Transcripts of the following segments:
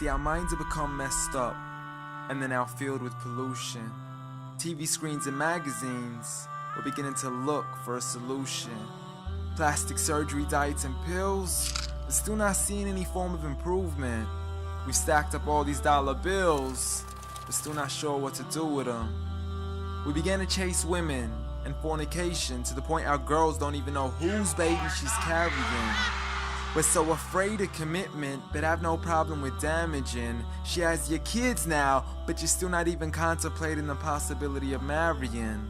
See, our minds have become messed up, and they're now filled with pollution. TV screens and magazines, we're beginning to look for a solution. Plastic surgery, diets, and pills, but still not seeing any form of improvement. We've stacked up all these dollar bills, but still not sure what to do with them. We began to chase women and fornication to the point our girls don't even know whose baby she's carrying. We're so afraid of commitment, but have no problem with damaging. She has your kids now, but you're still not even contemplating the possibility of marrying.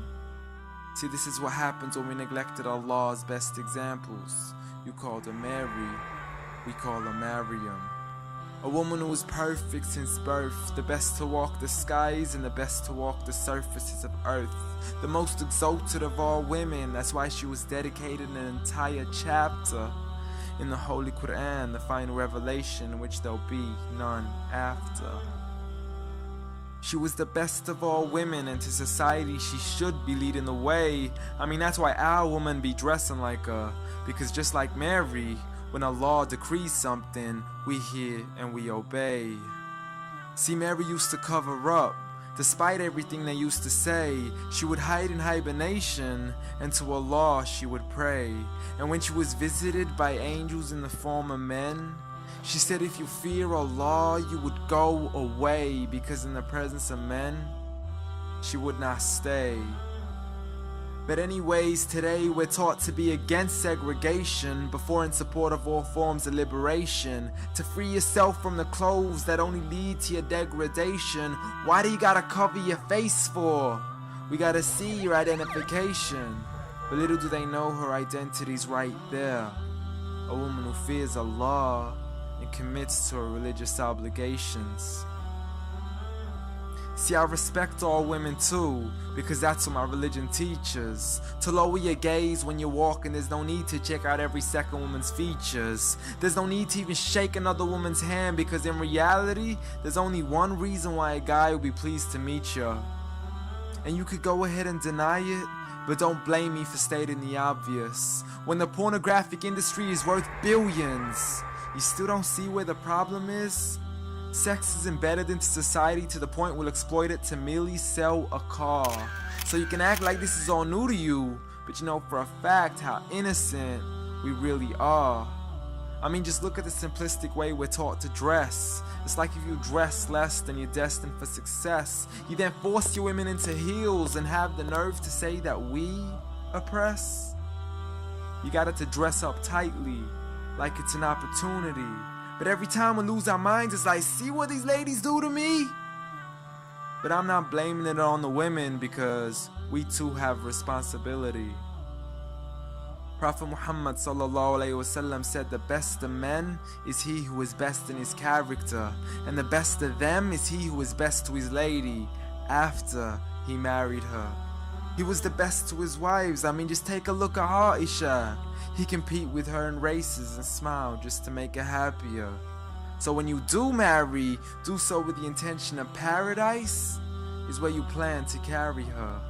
See, this is what happens when we neglected Allah's best examples. You called her Mary, we call her Maryam. A woman who was perfect since birth, the best to walk the skies and the best to walk the surfaces of earth. The most exalted of all women, that's why she was dedicated an entire chapter in the Holy Quran, the final revelation in which there'll be none after. She was the best of all women, and to society she should be leading the way. I mean, that's why our women be dressing like her, because just like Mary, when Allah decrees something, we hear and we obey. See, Mary used to cover up. Despite everything they used to say, she would hide in hibernation, and to Allah she would pray. And when she was visited by angels in the form of men, she said if you fear Allah, you would go away, because in the presence of men, she would not stay. But anyways, today we're taught to be against segregation before in support of all forms of liberation. To free yourself from the clothes that only lead to your degradation. Why do you gotta cover your face for? We gotta see your identification. But little do they know her identity's right there. A woman who fears Allah and commits to her religious obligations. See, I respect all women too, because that's what my religion teaches. To lower your gaze when you're walking, there's no need to check out every second woman's features. There's no need to even shake another woman's hand, because in reality, there's only one reason why a guy will be pleased to meet you. And you could go ahead and deny it, but don't blame me for stating the obvious. When the pornographic industry is worth billions, you still don't see where the problem is? Sex is embedded into society to the point we'll exploit it to merely sell a car. So you can act like this is all new to you, but you know for a fact how innocent we really are. I mean, just look at the simplistic way we're taught to dress. It's like if you dress less, then you're destined for success. You then force your women into heels and have the nerve to say that we oppress. You got it to dress up tightly, like it's an opportunity. But every time we lose our minds, it's like, see what these ladies do to me? But I'm not blaming it on the women, because we too have responsibility. Prophet Muhammad ﷺ said the best of men is he who is best in his character, and the best of them is he who is best to his lady after he married her. He was the best to his wives. I mean, just take a look at Aisha. He compete with her in races and smile just to make her happier. So when you do marry, do so with the intention of paradise is where you plan to carry her.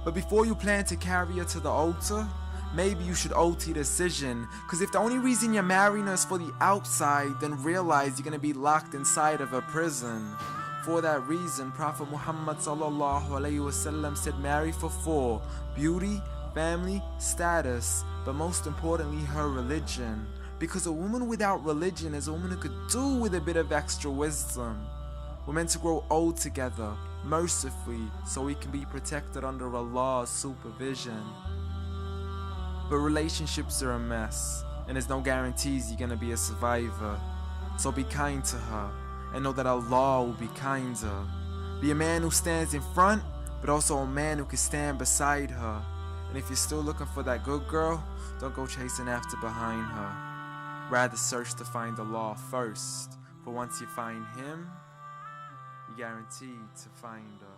But before you plan to carry her to the altar, maybe you should OT decision. Because if the only reason you're marrying her is for the outside, then realize you're going to be locked inside of a prison. For that reason, Prophet Muhammad ﷺ said marry for 4: beauty, family, status, but most importantly her religion. Because a woman without religion is a woman who could do with a bit of extra wisdom. We're meant to grow old together, mercifully, so we can be protected under Allah's supervision. But relationships are a mess, and there's no guarantees you're gonna be a survivor. So be kind to her, and know that Allah will be kinder. Be a man who stands in front, but also a man who can stand beside her. And if you're still looking for that good girl, don't go chasing after behind her. Rather search to find Allah first, for once you find Him, you're guaranteed to find her.